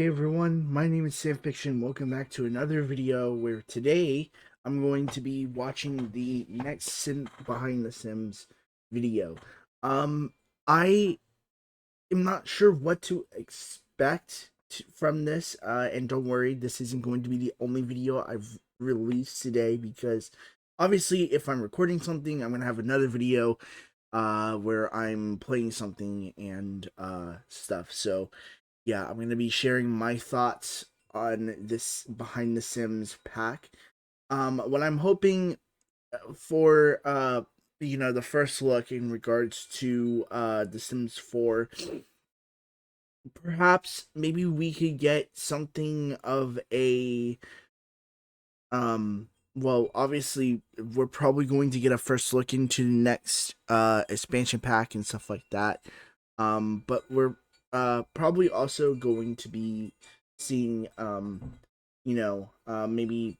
Hey everyone, my name is Sam Fiction. Welcome back to another video where today I'm going to be watching the next Sim Behind the Sims video. Um, I am not sure what to expect from this, and don't worry, this isn't going to be the only video I've released today because obviously, if I'm recording something, I'm gonna have another video where I'm playing something and stuff. So yeah, I'm gonna be sharing my thoughts on this Behind the Sims pack. What I'm hoping for, the first look in regards to The Sims 4, perhaps maybe we could get something of a well, obviously we're probably going to get a first look into the next expansion pack and stuff like that. But we're probably also going to be seeing maybe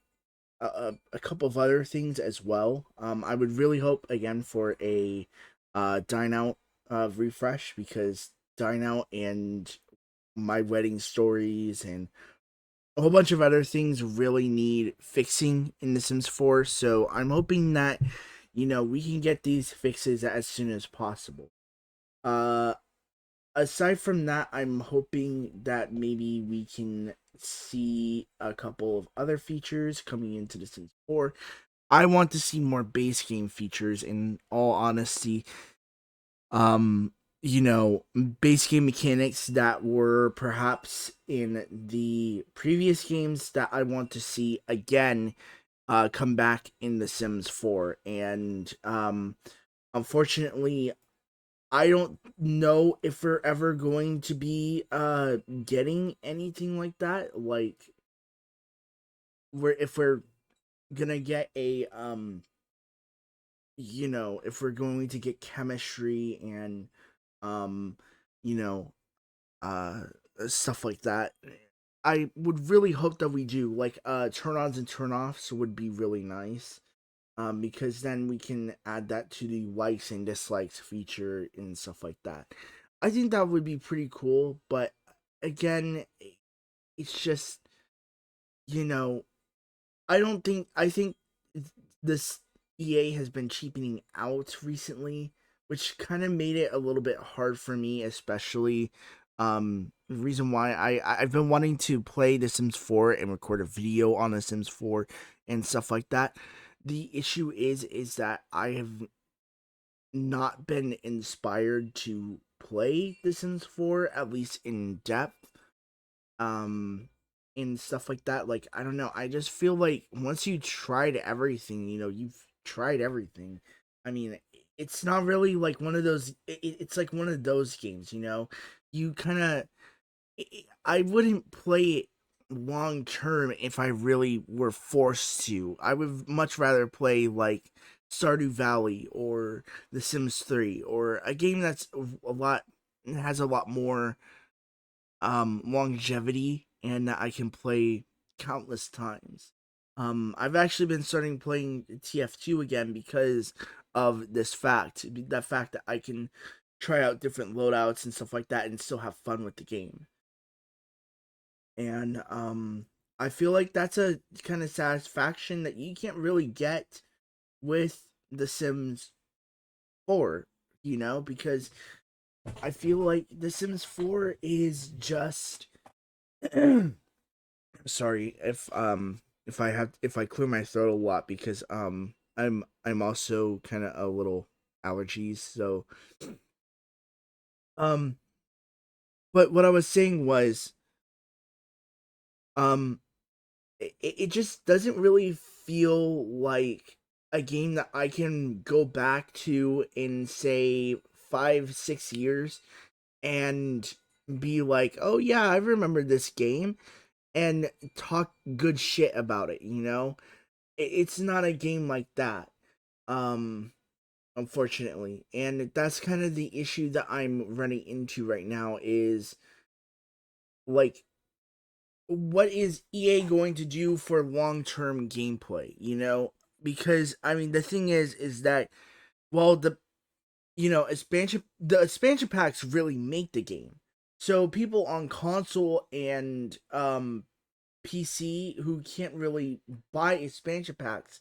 a couple of other things as well. I would really hope again for a dine out refresh, because dine out and my wedding stories and a whole bunch of other things really need fixing in The Sims 4. So I'm hoping that we can get these fixes as soon as possible. Uh, Aside from that, I'm hoping that maybe we can see a couple of other features coming into The Sims 4. I want to see more base game features, in all honesty. Um, base game mechanics that were perhaps in the previous games that I want to see again come back in The Sims 4. And unfortunately, I don't know if we're ever going to be getting anything like that. Like, if we're gonna get a if we're going to get chemistry and um you know uh stuff like that. I would really hope that we do. Like, turn-ons and turn-offs would be really nice. Because then we can add that to the likes and dislikes feature and stuff like that. I think that would be pretty cool, but again, it's just, you know, I think this EA has been cheapening out recently, which kind of made it a little bit hard for me, especially the reason why I've been wanting to play The Sims 4 and record a video on The Sims 4 and stuff like that. The issue is that I have not been inspired to play The Sims 4, at least in depth. Um and stuff like that. Like, I don't know. I just feel like once you tried everything, you've tried everything. I mean, it's not really like one of those. It's like one of those games. You kind of. I wouldn't play it long term if I really were forced to. I would much rather play like Stardew Valley or The Sims 3, or a game that's a lot has a lot more longevity and that I can play countless times. I've actually been starting playing TF2 again because of this fact. That fact that I can try out different loadouts and stuff like that and still have fun with the game. And I feel like that's a kind of satisfaction that you can't really get with The Sims 4, because I feel like The Sims 4 is just sorry if I clear my throat a lot, because I'm also kind of a little allergies. So um but what I was saying was, um it just doesn't really feel like a game that I can go back to in, say, 5 6 years and be like, oh yeah, I remember this game, and talk good shit about it. It's not a game like that, um unfortunately. And that's kind of the issue that I'm running into right now, is like, what is EA going to do for long-term gameplay? Because I mean, the thing is that, well, the expansion packs really make the game. So people on console and PC who can't really buy expansion packs,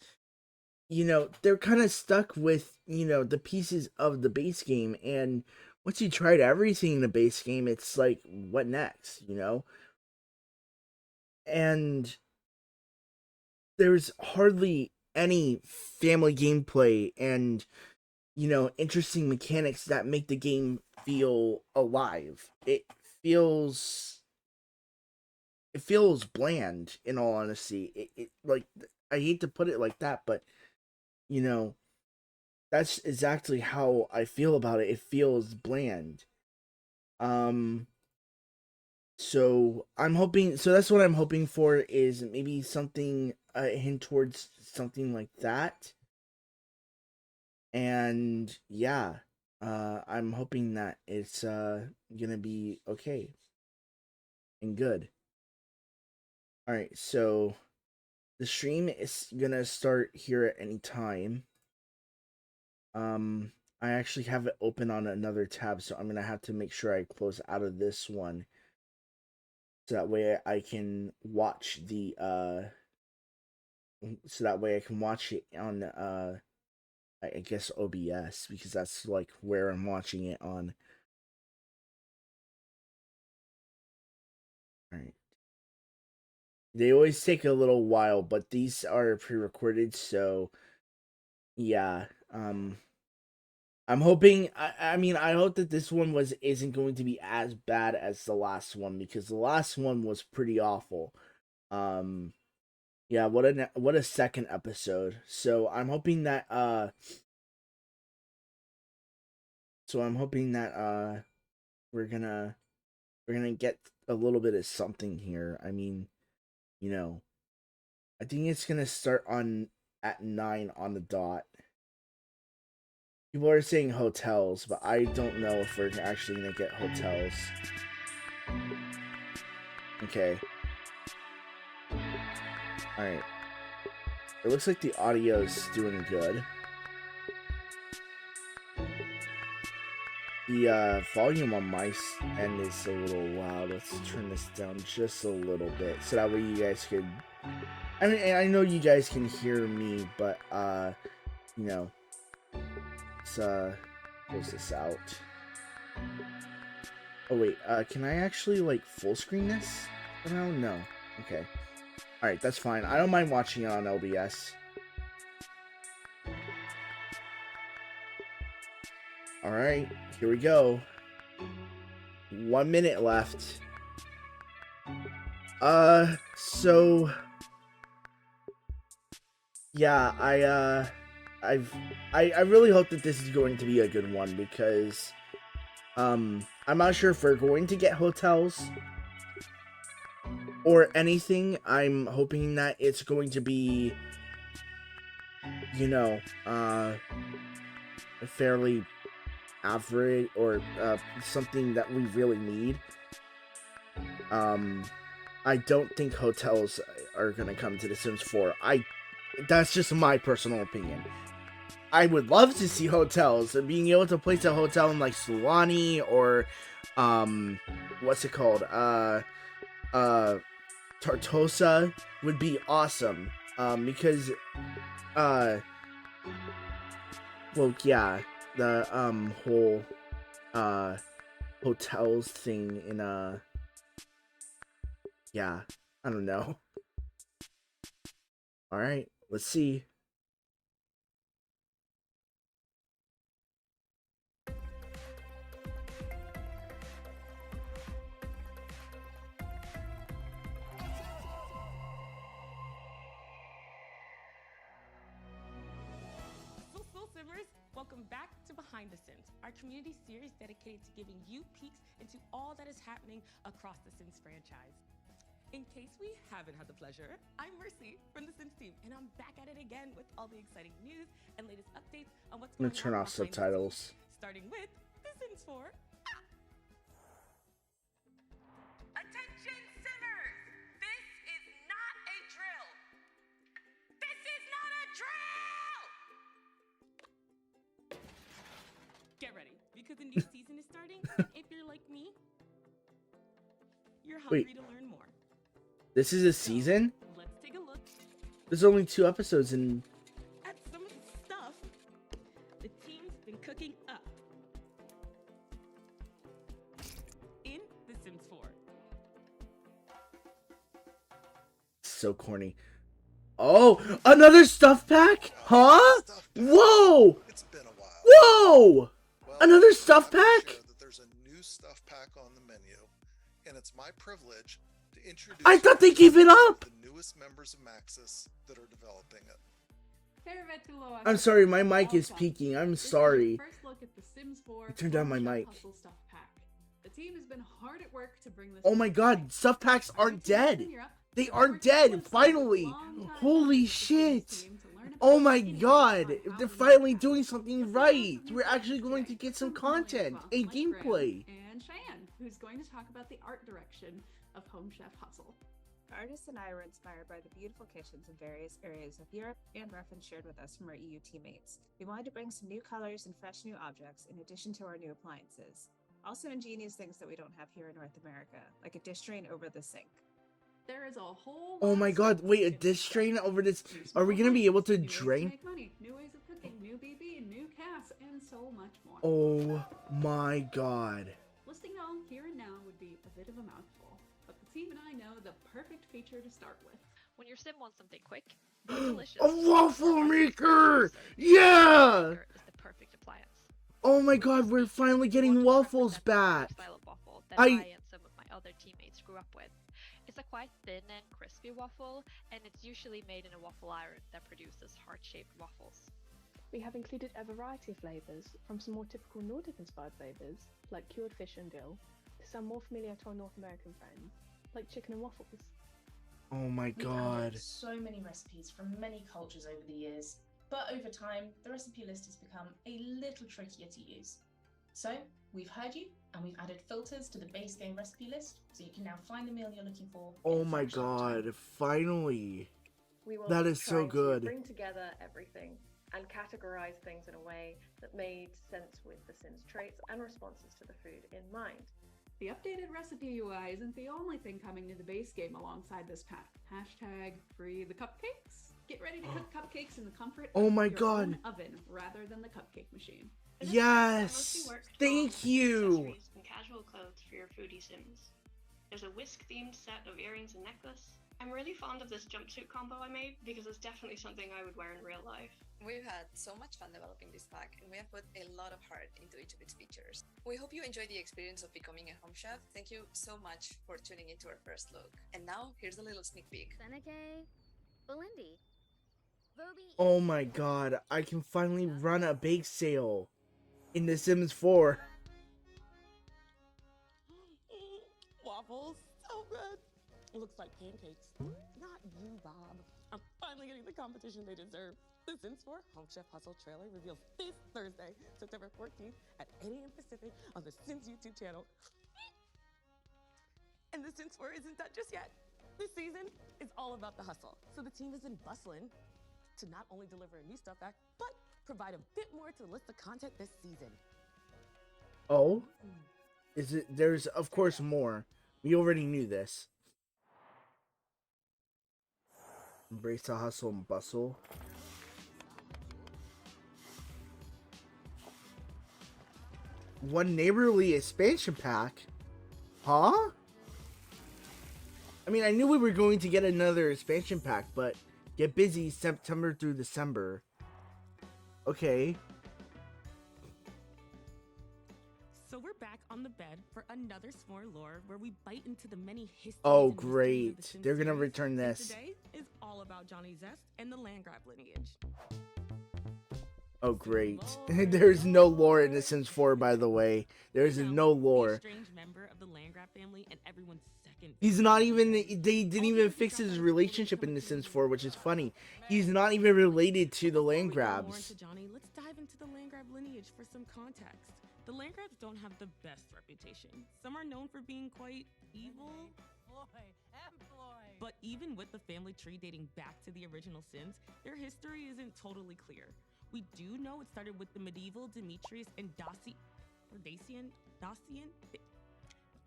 they're kind of stuck with, the pieces of the base game. And once you tried everything in the base game, it's like, what next? And there's hardly any family gameplay and, interesting mechanics that make the game feel alive. Feels bland, in all honesty. It like, I hate to put it like that, but you know that's exactly how I feel about it. It feels bland. um so that's what I'm hoping for, is maybe something, a hint towards something like that. And yeah, I'm hoping that it's gonna be okay and good. All right, so the stream is gonna start here at any time. Um, I actually have it open on another tab, so I'm gonna have to make sure I close out of this one, so that way I can watch it on I guess OBS, because that's like where I'm watching it on. All right. They always take a little while, but these are pre-recorded, so yeah. I'm hoping. I mean, I hope that this one isn't going to be as bad as the last one, because the last one was pretty awful. Um, yeah. What a second episode. So I'm hoping that we're gonna get a little bit of something here. I mean, you know, I think it's gonna start on at 9 on the dot. People are saying hotels, but I don't know if we're actually gonna get hotels. Okay. Alright. It looks like the audio's doing good. The volume on my end is a little loud. Let's turn this down just a little bit, so that way you guys could... I mean, I know you guys can hear me, but, you know, let's, close this out. Oh, wait, can I actually, like, full screen this? No. Okay. Alright, that's fine. I don't mind watching it on OBS. Alright, here we go. 1 minute left. So... Yeah, I really hope that this is going to be a good one, because... I'm not sure if we're going to get hotels or anything. I'm hoping that it's going to be, fairly average, or something that we really need. I don't think hotels are gonna come to The Sims 4. That's just my personal opinion. I would love to see hotels, and being able to place a hotel in like Sulani, or what's it called? Tartosa would be awesome. Because well, yeah, the whole hotels thing in yeah, I don't know. All right, let's see. Soul Simmers, welcome back to Behind the Sims, our community series dedicated to giving you peeks into all that is happening across the Sims franchise. In case we haven't had the pleasure, I'm Mercy from the Sims team, and I'm back at it again with all the exciting news and latest updates on what's going on. I'm gonna turn off subtitles. Starting with The Sims 4. Attention Simmers! This is not a drill! This is not a drill! Get ready, because a new season is starting, and if you're like me, Wait, hungry to learn more. this is a So, season? let's take a look There's only 2 episodes and at some of the stuff the team's been cooking up in The Sims 4. so corny. Oh, another stuff pack? Huh? Stuff pack. Whoa! It's been a while. Whoa! Well, Another stuff I'm happy to pack? share that there's a new stuff pack on the menu, and it's my privilege to introduce I thought they you gave it to up! the newest members of Maxis that are developing it. I'm sorry, my mic is peaking. I'm sorry. First look at the Sims 4 I turned down my Home Chef mic. Hustle Stuff Pack. The team has been hard at work to bring this. Oh my god, stuff packs aren't dead! They are dead, finally! Holy shit! Oh my god, they're finally doing something right! We're actually going to get some content and gameplay! And Cheyenne, who's going to talk about the art direction of Home Chef Hustle. Artists and I were inspired by the beautiful kitchens in various areas of Europe and reference shared with us from our EU teammates. We wanted to bring some new colors and fresh new objects in addition to our new appliances. Also ingenious things that we don't have here in North America, like a dish drain over the sink. There is a whole Oh my god, wait, a dish drain over this? Are we gonna be able to new ways drain? make money, new ways of cooking, new BB, new cast, and so much more. Oh my god. Listing it all here and now would be a bit of a mouthful, but the team and I know the perfect feature to start with. When your sim wants something quick, but delicious, A waffle maker! is Yeah! the perfect appliance. Oh my god, we're finally getting waffles back! Style of waffle that I and some of my other teammates grew up with. It's a quite thin and crispy waffle, and it's usually made in a waffle iron that produces heart-shaped waffles. We have included a variety of flavours, from some more typical Nordic-inspired flavours, like cured fish and dill, to some more familiar to our North American friends, like chicken and waffles. Oh my We've god. added so many recipes from many cultures over the years, but over time, the recipe list has become a little trickier to use. So, we've heard you, and we've added filters to the base game recipe list, so you can now find the meal you're looking for. Oh my god, finally. We will That is so try good. to bring together everything and categorise things in a way that made sense with the Sims traits and responses to the food in mind. The updated recipe UI isn't the only thing coming to the base game alongside this pack. Hashtag free the cupcakes. Get ready to cook cupcakes in the comfort Oh of my your god. own oven rather than the cupcake machine. Yes! Thank you! Accessories and casual clothes for your foodie sims. There's a whisk-themed set of earrings and necklace. I'm really fond of this jumpsuit combo I made because it's definitely something I would wear in real life. We've had so much fun developing this pack, and we have put a lot of heart into each of its features. We hope you enjoy the experience of becoming a home chef. Thank you so much for tuning into our first look. And now, here's a little sneak peek. Seneke, Belindy, Verbi. Oh my god, I can finally run a bake sale in The Sims 4. Waffles, so good. It looks like pancakes. Not you, Bob. I'm finally getting the competition they deserve. The Sims 4 Home Chef Hustle trailer reveals this Thursday, September 14th at 8 a.m. Pacific on the Sims YouTube channel. And The Sims 4 isn't done just yet. This season is all about the hustle. So the team isn't bustling to not only deliver a new stuff back, but provide a bit more to the list of content this season. Oh? Is it? There's, of course, more. We already knew this. Embrace the hustle and bustle. One neighborly expansion pack? Huh? I mean, I knew we were going to get another expansion pack, but get busy September through December. Okay. So we're back on the bed for another s'more lore where we bite into the many histories. Oh, and mysteries of the great. Sims They're gonna series. return And this. today is all about Johnny Zest and the Landgrab lineage. Oh, great. There's no lore in The Sims 4, by the way. There's no lore. Strange member of the Landgrab family and everyone's second. He's not even, they didn't even fix his relationship in The Sims 4, which is funny. He's not even related to the land Before we go more grabs. into Johnny, let's dive into the Landgrab lineage for some context. The Landgrabs don't have the best reputation. Some are known for being quite evil. But even with the family tree dating back to the original Sims, their history isn't totally clear. We do know it started with the medieval Demetrius and Dacian,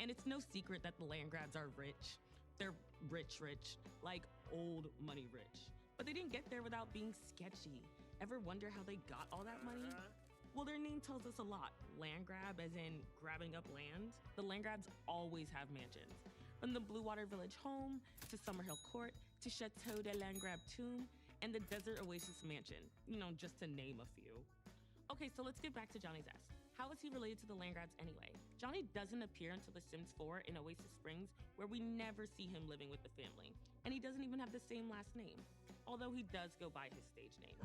And it's no secret that the land grabs are rich. They're rich, like old money rich. But they didn't get there without being sketchy. Ever wonder how they got all that money? Well, their name tells us a lot. Land grab, as in grabbing up land. The land grabs always have mansions. From the Blue Water Village home, to Summerhill Court, to Chateau de Landgrab Tomb, and the Desert Oasis Mansion. You know, just to name a few. Okay, so let's get back to Johnny's ass. How is he related to the Landgrabs anyway? Johnny doesn't appear until The Sims 4 in Oasis Springs, where we never see him living with the family. And he doesn't even have the same last name, although he does go by his stage name.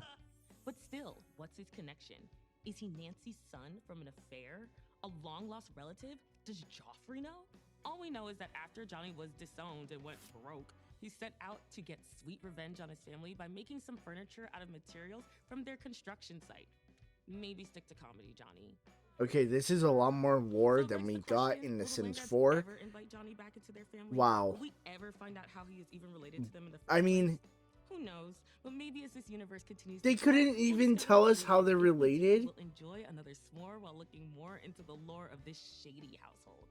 But still, what's his connection? Is he Nancy's son from an affair? A long-lost relative? Does Joffrey know? All we know is that after Johnny was disowned and went broke, he set out to get sweet revenge on his family by making some furniture out of materials from their construction site. Maybe stick to comedy, Johnny. Okay, this is a lot more lore So than there's we the got question, in The will Sims Landgrabs 4. ever invite Johnny back into their family? Wow. Will we ever find out how he is even related to them in the first I mean, place? Who knows? But maybe as this universe continues they to grow, couldn't we'll even discover tell that us how they're maybe related. we'll enjoy another s'more while looking more into the lore of this shady household.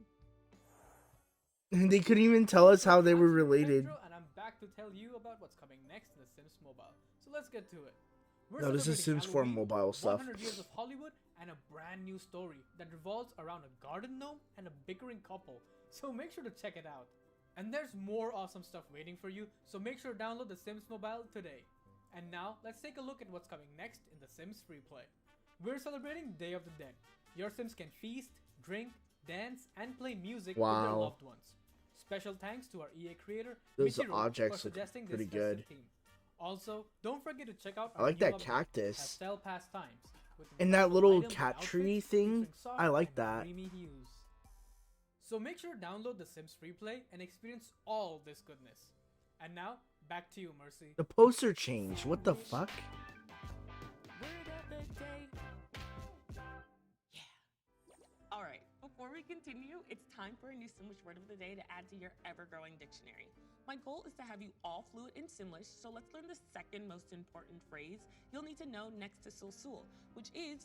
They couldn't even tell us how they were related. And I'm back to tell you about what's coming next in The Sims Mobile. So let's get to it. We're No, this is celebrating Sims 4 Halloween, mobile stuff. 100 years of Hollywood, and a brand new story that revolves around a garden gnome and a bickering couple. So make sure to check it out. And there's more awesome stuff waiting for you, so make sure to download The Sims Mobile today. And now, let's take a look at what's coming next in The Sims Free Play. We're celebrating Day of the Dead. Your Sims can feast, drink, dance, and play music with their Wow. loved ones. Special thanks to our EA creator, Those Michiru, objects for look suggesting pretty this festive good. theme. Also, don't forget to check out I our like new that update, cactus. Pastel Pastimes, with And that delightful little items and cat outfits tree featuring thing. soft I like and that. dreamy hues. So make sure to download The Sims Free Play and experience all this goodness. And now, back to you, Mercy. The poster changed. What the fuck? Word of the day. Yeah. All right, before we continue, it's time for a new Simlish word of the day to add to your ever-growing dictionary. My goal is to have you all fluent in Simlish, so let's learn the second most important phrase you'll need to know next to sul, which is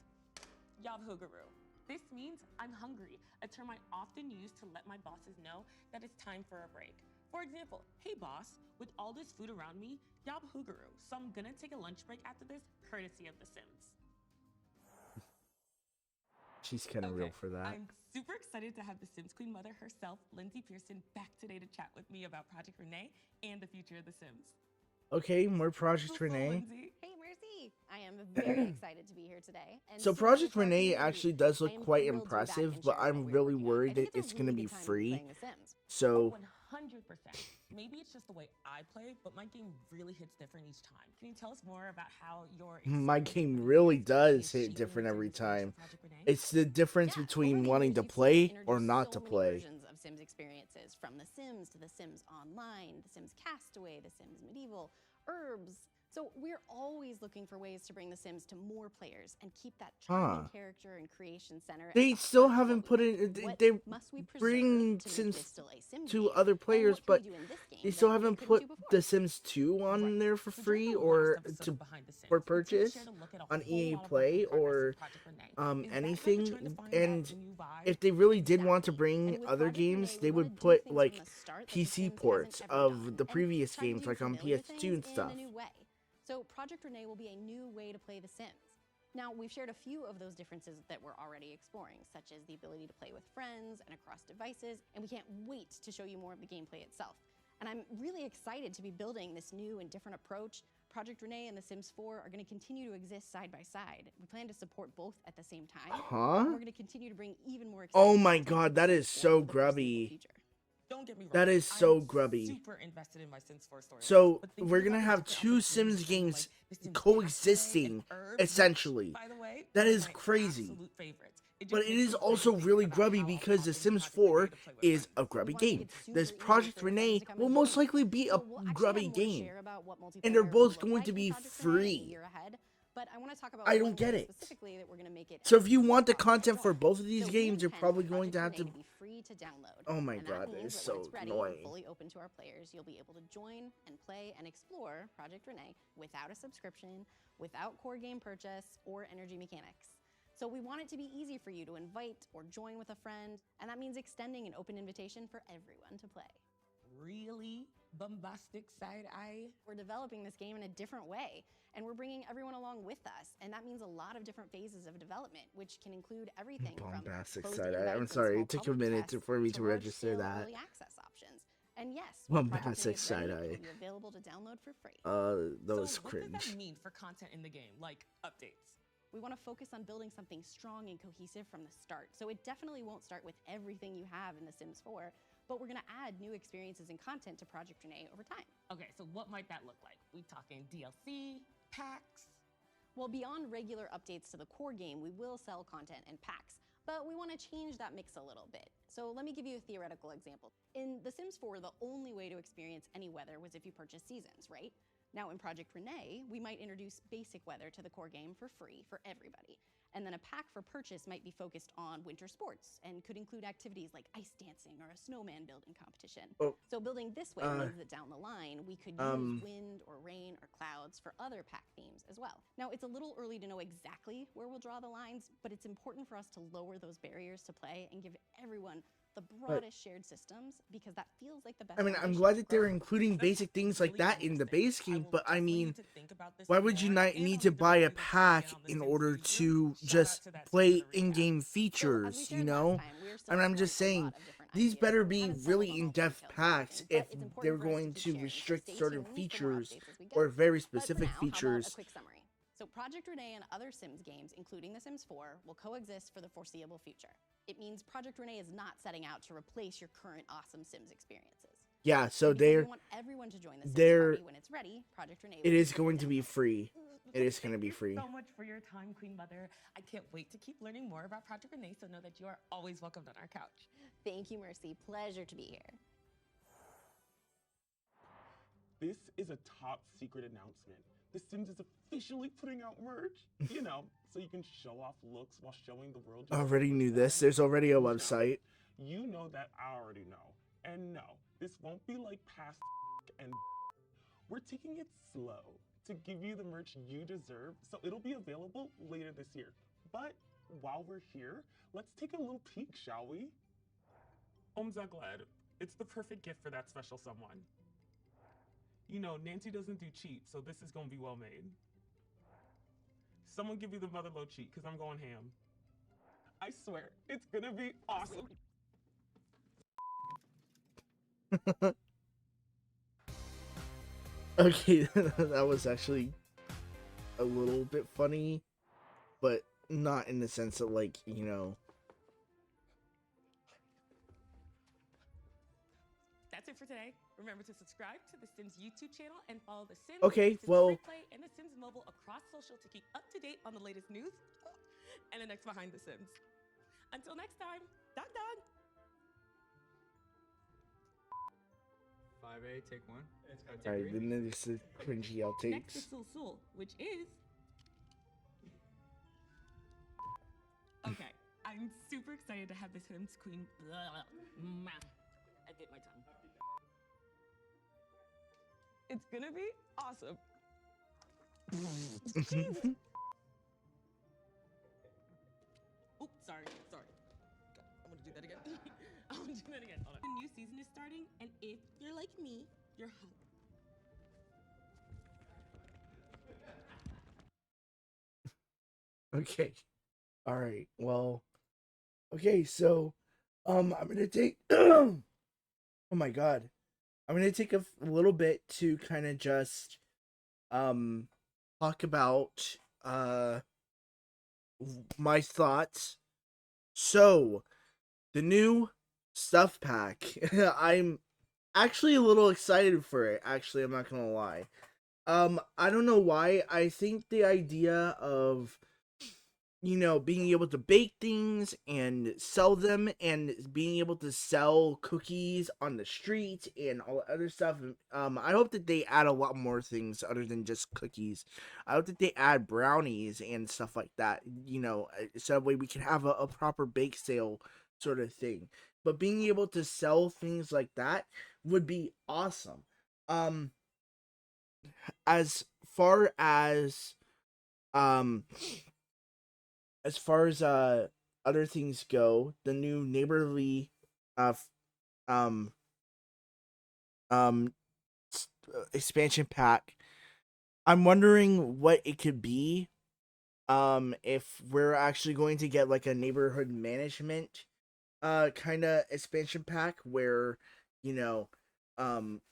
Yavhuguru. This means I'm hungry, a term I often use to let my bosses know that it's time for a break. For example, hey boss, with all this food around me, Yabhuguru, so I'm gonna take a lunch break after this, courtesy of The Sims. She's kind of real for that. I'm super excited to have the Sims Queen Mother herself, Lindsay Pearson, back today to chat with me about Project Rene and the future of The Sims. Okay, more Project What's up, Rene. Lindsay? Hey, Mercy! I am very excited to be here today. And So super Project excited to Rene be actually here. does I look am quite thrilled to be back impressive, and but sharing what I'm we're really working on. I worried think that it's going to really be good time to free. playing The Sims. So 100%. Maybe it's just the way I play, but my game really hits different each time. Can you tell us more about how your my experience game with really Rene does is hit shaping different your every experience time. with Project Rene? It's the difference Yeah, between over the wanting years, to you've seen us play introduce or not so to many play. versions of Sims experiences, from The Sims to The Sims Online, The Sims Castaway, The Sims Medieval, Herbs. So we're always looking for ways to bring The Sims to more players and keep that charming character and creation center. at They the still heart of haven't what put we it. do. What They must we preserve bring to make Sims this still a Sims to game? other And players, what can we but do in this game they that still we haven't couldn't put do before? The Sims 2 on Right. there for So during free the or last episode to of Behind the Sims, for the team purchase shared a look at a on whole EA lot of Play work in progress or with Project Rene. Is that where we're anything. trying to find And that new vibe? if they really did want to bring And with other Project Rene, games, we they wanna would do put things from like the start that The PC Sims ports hasn't ever of done, the and previous try to games, do like on familiar PS2 and things stuff. in a new way. So Project Rene will be a new way to play The Sims. Now, we've shared a few of those differences that we're already exploring, such as the ability to play with friends and across devices, and we can't wait to show you more of the gameplay itself. And I'm really excited to be building this new and different approach. Project Rene and The Sims 4 are going to continue to exist side by side. We plan to support both at the same time. Huh? And we're going to continue to bring even more Oh exciting my content god, to that The is Sims 4 so for the foreseeable grubby. future. Don't get me wrong. That is so I'm grubby. super invested in my Sims 4 story. So but thinking we're about gonna the have different two opportunities Sims for, games like, the Sims coexisting, Castaway and Herbs, which, essentially. by the way, That are is my crazy. absolute favorites. It But just it makes is me also crazy really about grubby how I'll because pop The into Sims Project Rene 4 to play with is friends. a grubby We wanna make game. it super This easy Project for friends Rene to come will and most join. likely be So a we'll actually grubby have more to game. share about what And they're multiplayer both will look going like to in be Project Rene in the free. year ahead. But I want to talk about I don't one get way it. specifically that we're going to make it So as if you want the far as content for fun. both of these So we games, you're intend probably for going to have Project to. Rene be free to download. Oh my And god, that that means is that when so it's ready annoying. and fully open to our players, you'll be able to join and play and explore Project Rene without a subscription, without core game purchase, or energy mechanics. So we want it to be easy for you to invite or join with a friend, and that means extending an open invitation for everyone to play. Really bombastic side eye? We're developing this game in a different way, and we're bringing everyone along with us, and that means a lot of different phases of development, which can include everything Bombastic from closed side eye. I'm invites and sorry, small it took a public minute tests for me to register large-scale that. early access options. And yes, when Project Rene Bombastic is ready, side it eye. will be available to download for free. That was So what cringe. does that mean for content in the game, like updates? We want to focus on building something strong and cohesive from the start. So it definitely won't start with everything you have in The Sims 4, but we're going to add new experiences and content to Project Rene over time. Okay, so what might that look like? We talking DLC, packs? Well, beyond regular updates to the core game, we will sell content and packs, but we want to change that mix a little bit. So let me give you a theoretical example. In The Sims 4, the only way to experience any weather was if you purchased seasons, right? Now in Project Rene, we might introduce basic weather to the core game for free for everybody. And then a pack for purchase might be focused on winter sports and could include activities like ice dancing or a snowman building competition. Oh, So building this way means that down the line, we could use wind or rain or clouds for other pack themes as well. Now, it's a little early to know exactly where we'll draw the lines, but it's important for us to lower those barriers to play and give everyone the broadest shared systems, because that feels like the best. I mean, I'm foundation glad to that grow they're from. including basic things like that in the base game, but I mean, need to think about this why would you more, not and I'll need need to to buy a review this again pack on the in Sims order newsroom. to Shout out just to that team play for the recap. in-game So, as we features, shared you last know? time, we are still I mean, I'm just exploring a saying, lot of different these ideas, better but we be haven't settled really on all the in-depth details packs yet. if But it's important they're for us to going keep to sharing, so restrict stay certain tuned for more features updates as we or go. very But for specific now, how about a features. quick summary? So Project Rene and other Sims games, including The Sims 4, will coexist for the foreseeable future. It means Project Rene is not setting out to replace your current awesome Sims experiences. Yeah, so And because we they're want everyone to join the Sims they're party when it's ready, Project Rene it will is be going to be download. free. It is going to be Thank free. you so much for your time, Queen Mother. I can't wait to keep learning more about Project Rene, so know that you are always welcomed on our couch. Thank you, Mercy. Pleasure to be here. This is a top secret announcement. The Sims is officially putting out merch, you know, so you can show off looks while showing the world. I already knew this. There's already a website. You know that I already know. And no, this won't be like past and we're taking it slow to give you the merch you deserve, so it'll be available later this year. But while we're here, let's take a little peek, shall we? I'm so glad. It's the perfect gift for that special someone. You know, Nancy doesn't do cheap, so this is gonna be well made. Someone give me the motherload cheat, because I'm going ham. I swear, it's gonna be awesome. Okay, that was actually a little bit funny, but not in the sense of, like, you know. That's it for today. Remember to subscribe to the Sims YouTube channel and follow the Sims, Okay, the Sims well- Free Play, and the Sims Mobile across social to keep up to date on the latest news and the next behind the Sims. Until next time, dog dog. 5A, take one. Alright, then there's the cringy Next is outtakes. Sul Sul, which is. Okay, I'm super excited to have the Sims Queen. I bit my tongue. It's gonna be awesome. Jesus. Oh, sorry. I'm gonna do that again. I'm gonna do that again. Hold on. The new season is starting, and if you're like me, you're hungry. Okay. Alright, well. Okay, so I'm gonna take oh my god. I'm gonna take a little bit to kind of just talk about my thoughts. So the new stuff pack. I'm actually a little excited for it, actually, I'm not gonna lie. I don't know why. I think the idea of, you know, being able to bake things and sell them and being able to sell cookies on the street and all that other stuff. I hope that they add a lot more things other than just cookies. I hope that they add brownies and stuff like that, you know, so that way we can have a proper bake sale sort of thing. But being able to sell things like that would be awesome. As far as as far as other things go, the new neighborly uh um um expansion pack, I'm wondering what it could be. If we're actually going to get like a neighborhood management kind of expansion pack where, you know,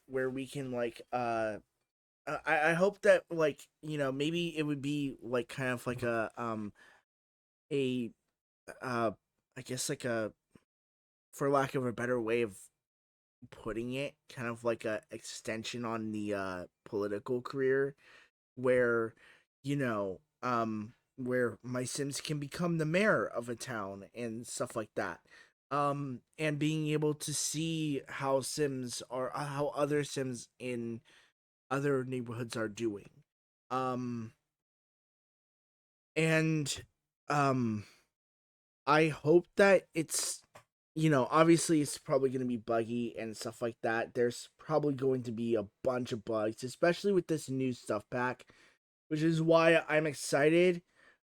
where we can like I hope that, like, maybe it would be like kind of like a uh I guess like a, for lack of a better way of putting it, kind of like a extension on the political career, where, where my Sims can become the mayor of a town and stuff like that. And being able to see how other Sims in other neighborhoods are doing. Um, and um, I hope that it's, obviously it's probably going to be buggy and stuff like that. There's probably going to be a bunch of bugs, especially with this new stuff pack, which is why I'm excited,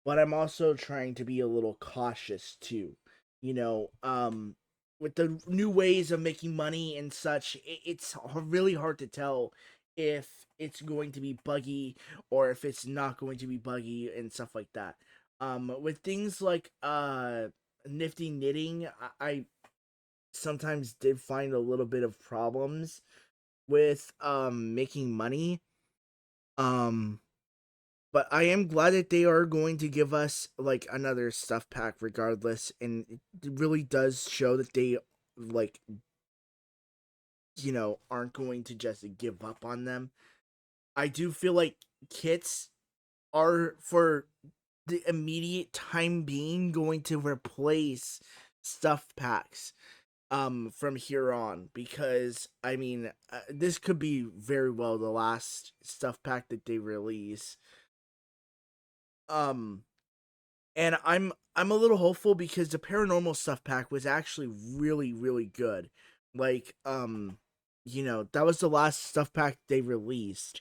but I'm also trying to be a little cautious too. With the new ways of making money and such, it's really hard to tell if it's going to be buggy or if it's not going to be buggy and stuff like that. With things like nifty knitting, I sometimes did find a little bit of problems with making money. Um but I am glad that they are going to give us like another stuff pack regardless, and it really does show that they, like, aren't going to just give up on them. I do feel like kits are, for the immediate time being, going to replace stuff packs from here on, because I mean, this could be very well the last stuff pack that they release. um and I'm a little hopeful because the paranormal stuff pack was actually really really good. Like, that was the last stuff pack they released,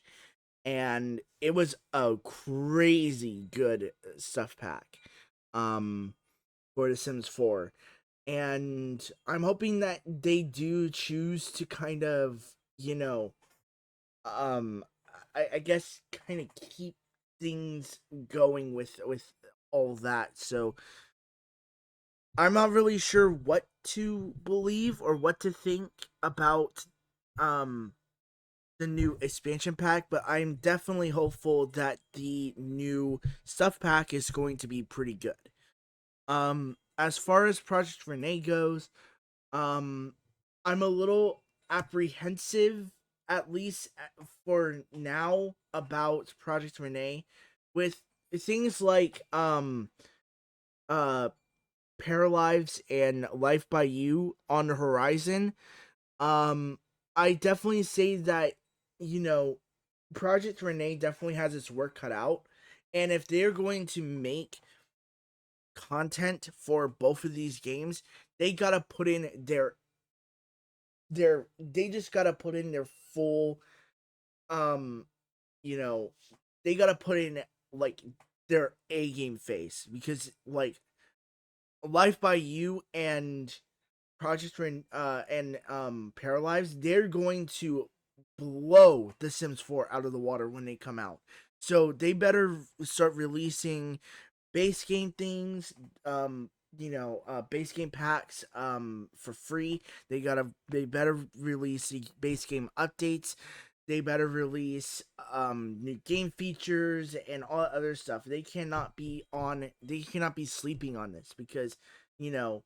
and it was a crazy good stuff pack um for The Sims 4. And I'm hoping that they do choose to kind of, um I guess kind of keep things going with all that. So I'm not really sure what to believe or what to think about um the new expansion pack, but I'm definitely hopeful that the new stuff pack is going to be pretty good. As far as Project Rene goes, um I'm a little apprehensive, at least for now, about Project Rene, with things like uh Paralives and Life by You on the horizon. Um, I definitely say that, you know Project Rene definitely has its work cut out, and if they're going to make content for both of these games, they gotta put in they just gotta put in their full, um you know they gotta put in, like, their A game face, because, like, Life by You and Paralives, they're going to blow The Sims 4 out of the water when they come out. So they better start releasing base game things, base game packs for free. They better release the base game updates. They better release new game features and all that other stuff. They cannot be sleeping on this, because, you know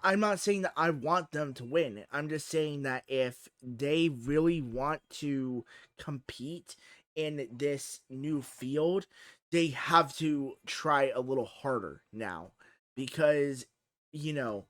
I'm not saying that I want them to win. I'm just saying that if they really want to compete in this new field, they have to try a little harder now, because, you know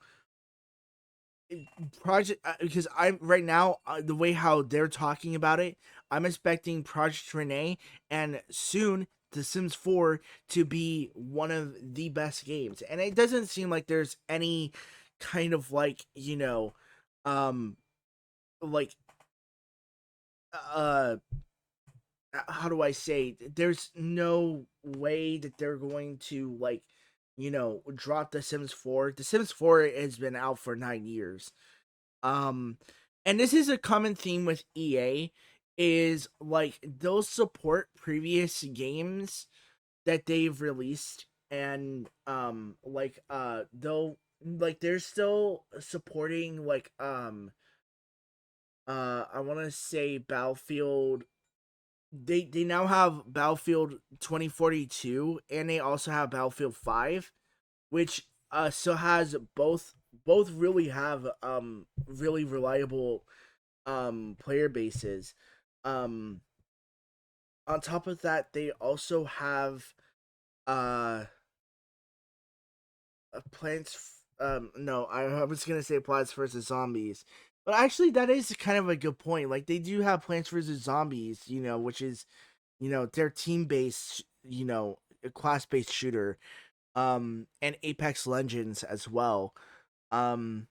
project because I'm right now, the way how they're talking about it, I'm expecting Project Rene and soon The Sims 4 to be one of the best games, and it doesn't seem like there's any kind of, like, um like, uh how do I say, there's no way that they're going to, like, dropped The Sims 4. The Sims 4 has been out for 9 years. Um, and this is a common theme with EA, is like they'll support previous games that they've released, and they're still supporting I want to say Battlefield. They now have Battlefield 2042, and they also have Battlefield 5, which still has both really have really reliable player bases. Um on top of that, they also have uh Plants. No, I was gonna say Plants vs Zombies, but actually that is kind of a good point. Like they do have Plants vs Zombies, which is their team based, a class based shooter, and Apex Legends as well. Um,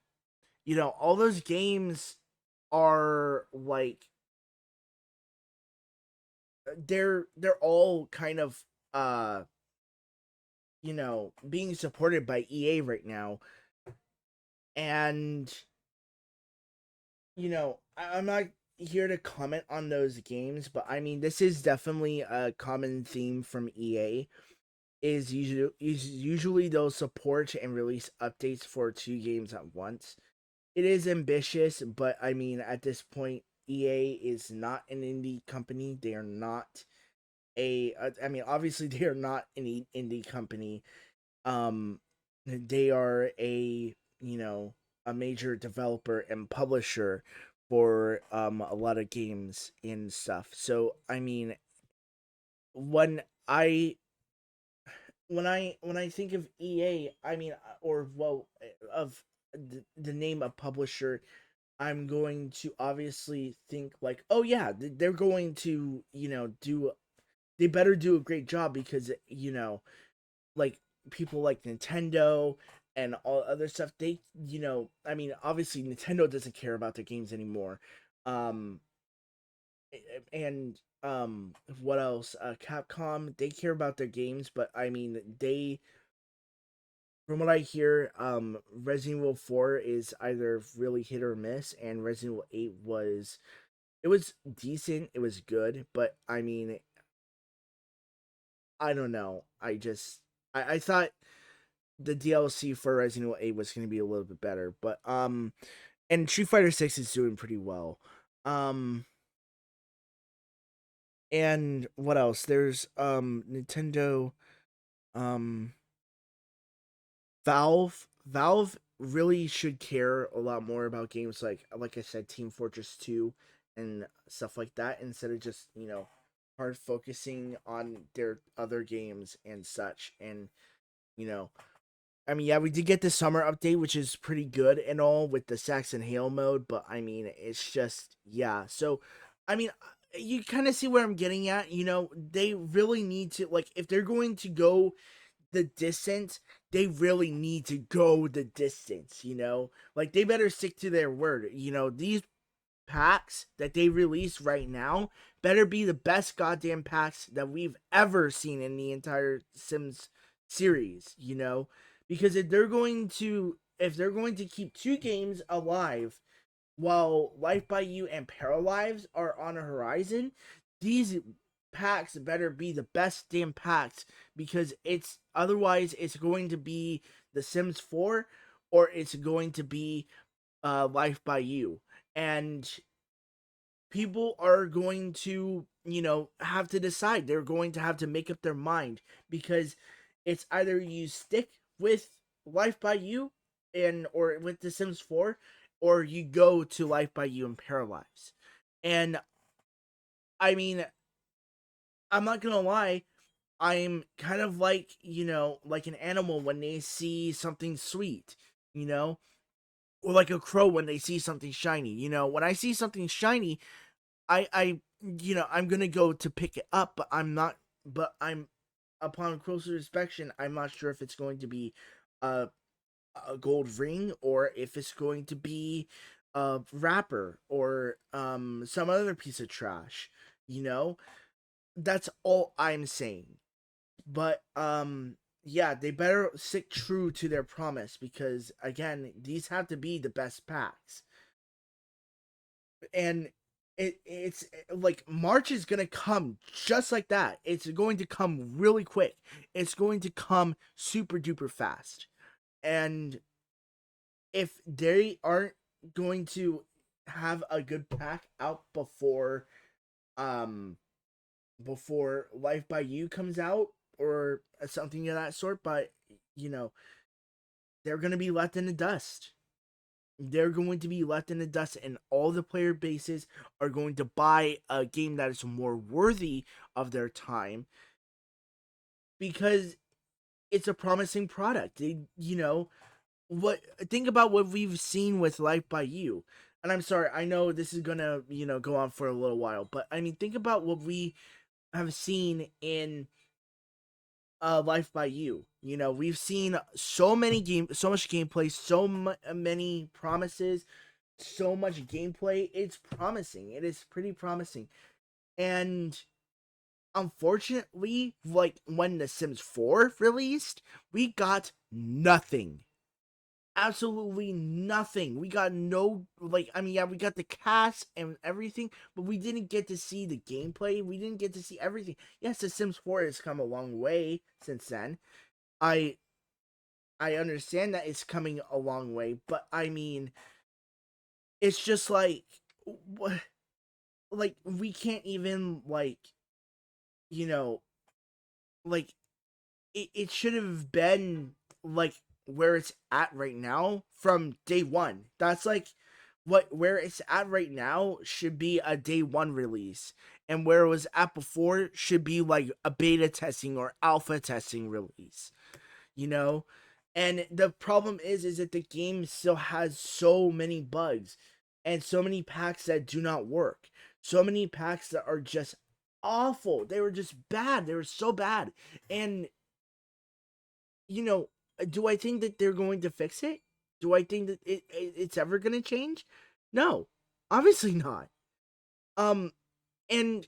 all those games are like they're all kind of being supported by EA right now. And I'm not here to comment on those games, but I mean, this is definitely a common theme from EA. Is usually they'll support and release updates for two games at once. It is ambitious, but I mean, at this point, EA is not an indie company. They are not I mean, obviously, they are not an indie company. Um, they are a major developer and publisher for a lot of games and stuff. So I mean, when I when I think of EA, I mean, or well, of the name of publisher, I'm going to obviously think like, oh yeah, they're going to do, they better do a great job, because like people like Nintendo and all other stuff, they I mean, obviously Nintendo doesn't care about their games anymore. Um and what else? Capcom, they care about their games, but I mean, they, from what I hear, Resident Evil 4 is either really hit or miss, and Resident Evil 8 was decent, it was good, but I mean, I don't know. I thought the DLC for Resident Evil 8 was going to be a little bit better, but and Street Fighter 6 is doing pretty well. Um and what else? There's Nintendo, um Valve really should care a lot more about games like I said, Team Fortress 2 and stuff like that, instead of just, hard focusing on their other games and such. And you know, I mean, yeah, we did get the summer update, which is pretty good and all, with the Saxon Hail mode, but I mean, it's just, yeah. So, I mean, you kind of see where I'm getting at. They really need to, like, if they're going to go the distance, they really need to go the distance, Like, they better stick to their word. These packs that they release right now better be the best goddamn packs that we've ever seen in the entire Sims series, because if they're going to keep two games alive while Life by You and Paralives are on a horizon, these packs better be the best damn packs, because it's going to be The Sims 4, or it's going to be Life by You. And people are going to, have to decide. They're going to have to make up their mind, because it's either you stick with Life by You or with The Sims 4, or you go to Life by You and Paralives. And I mean, I'm not gonna lie, I'm kind of like, like an animal when they see something sweet, you know, or like a crow when they see something shiny. When I see something shiny, I'm gonna go to pick it up, but I'm upon closer inspection, I'm not sure if it's going to be a a gold ring, or if it's going to be a wrapper, or some other piece of trash. You know, that's all I'm saying. But yeah, they better stick true to their promise, because again, these have to be the best packs. And it's like March is gonna come just like that. It's going to come really quick. It's going to come super duper fast. And if they aren't going to have a good pack out um before Life by You comes out, or something of that sort, but you know, they're gonna be left in the dust. They're going to be left in the dust, and all the player bases are going to buy a game that is more worthy of their time, because it's a promising product. What think about what we've seen with Life by You. And I'm sorry, I know this is gonna, go on for a little while, but I mean, think about what we have seen in Life by You. We've seen so much gameplay, many promises, so much gameplay. It's promising. It is pretty promising. And unfortunately, like when The Sims 4 released, we got nothing. Absolutely nothing. We got no, like, I mean, yeah, we got the cast and everything, but we didn't get to see the gameplay. We didn't get to see everything. Yes, The Sims 4 has come a long way since then. I I understand that it's coming a long way, but I mean, it's just like, what, like, we can't even, like, you know, like, it should have been like where it's at right now from day one. That's like where it's at right now should be a day one release, and where it was at before should be like a beta testing or alpha testing release. You know, and the problem is that the game still has so many bugs and so many packs that do not work. So many packs that are just awful. They were just bad. They were so bad. And you know, do I think that they're going to fix it? Do I think that it's ever going to change? No, obviously not. Um, and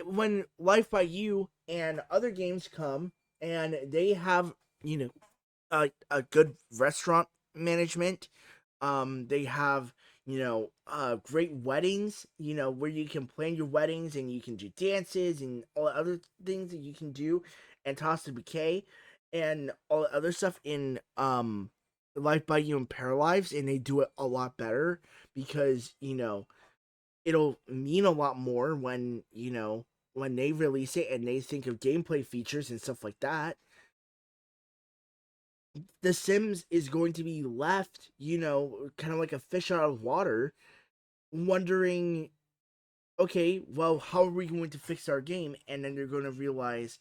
when Life by You and other games come and they have, a good restaurant management, they have, great weddings, where you can plan your weddings and you can do dances and all the other things that you can do, and toss the bouquet and all the other stuff in Life by You and Paralives, and they do it a lot better, because it'll mean a lot more when when they release it and they think of gameplay features and stuff like that. The Sims is going to be left, kind of like a fish out of water, wondering, okay, well, how are we going to fix our game? And then they're going to realize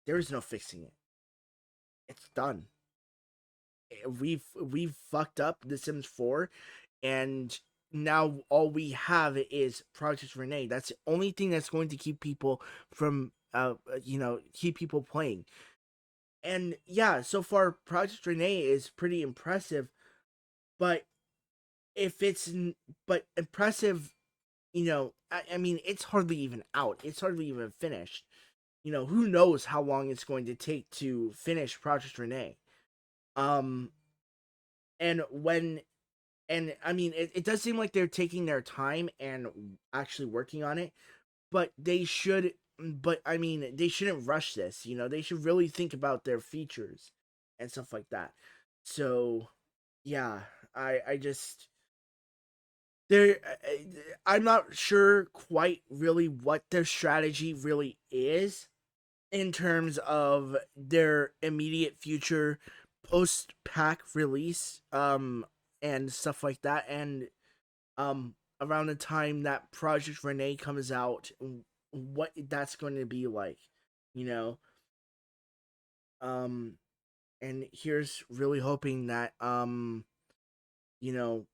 there is no fixing it. It's done. We've fucked up The Sims 4, and now all we have is Project Rene. That's the only thing that's going to keep people from keep people playing. And yeah, so far Project Rene is pretty impressive, but if it's but impressive, I mean, it's hardly even out. It's hardly even finished. Who knows how long it's going to take to finish Project Rene. Um and when and I mean, it does seem like they're taking their time and actually working on it, but they should but I mean, they shouldn't rush this. They should really think about their features and stuff like that. So yeah, I just there I'm not sure quite really what their strategy really is in terms of their immediate future post pack release, and stuff like that, and around the time that Project Rene comes out, what that's going to be like, you know um and here's really hoping that you know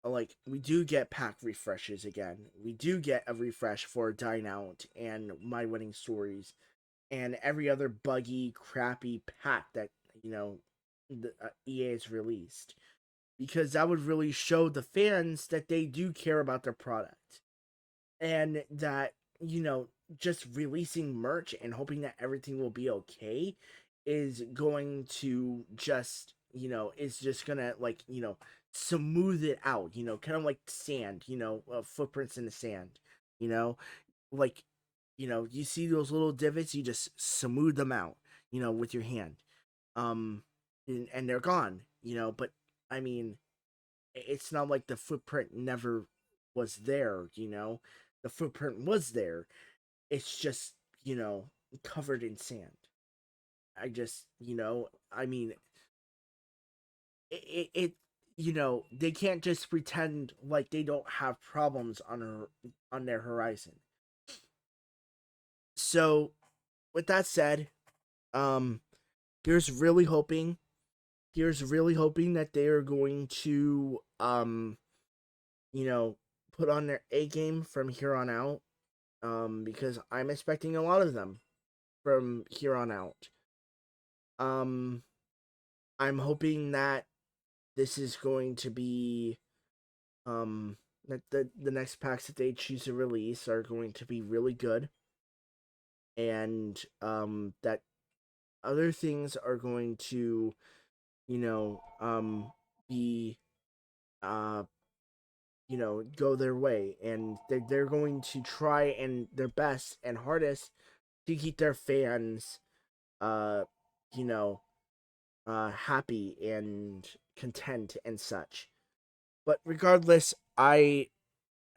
like, we do get pack refreshes again. We do get a refresh for Dine Out and My Wedding Stories and every other buggy, crappy pack that the EA has released, because that would really show the fans that they do care about their product, and that just releasing merch and hoping that everything will be okay is going to just, is just gonna, like, smooth it out, kind of like sand, footprints in the sand, you know, like, you see those little divots, you just smooth them out, with your hand. Um, and they're gone, but I mean, it's not like the footprint never was there, the footprint was there. It's just, covered in sand. I just, I mean, it they can't just pretend like they don't have problems on their horizon. So, with that said, um, here's really hoping, that they are going to, put on their A game from here on out. Because I'm expecting a lot of them from here on out. Um, I'm hoping that this is going to be, that the next packs that they choose to release are going to be really good, and that other things are going to, be, uh go their way, and they're going to try and their best and hardest to keep their fans, uh you know happy and content and such. But regardless, I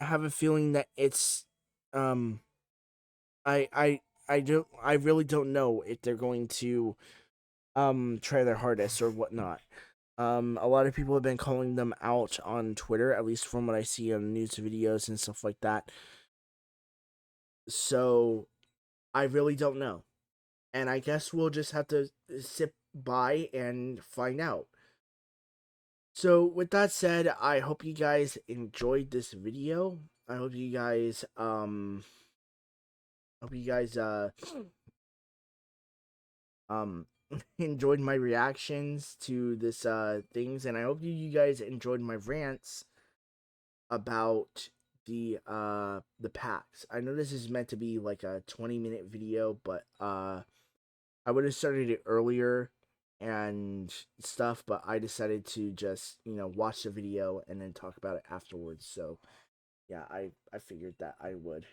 have a feeling that it's, um I I I really don't know if they're going to try their hardest or whatnot. A lot of people have been calling them out on Twitter, at least from what I see on news videos and stuff like that. So I really don't know. And I guess we'll just have to sit by and find out. So with that said, I hope you guys enjoyed this video. I hope you guys hope you guys um enjoyed my reactions to this things, and I hope you guys enjoyed my rants about the packs. I know this is meant to be like a 20-minute video, but I would have started it earlier and stuff, but I decided to just, watch the video and then talk about it afterwards. So yeah, I figured that I would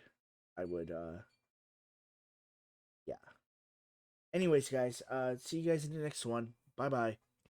yeah. Anyways, guys, see you guys in the next one. Bye bye.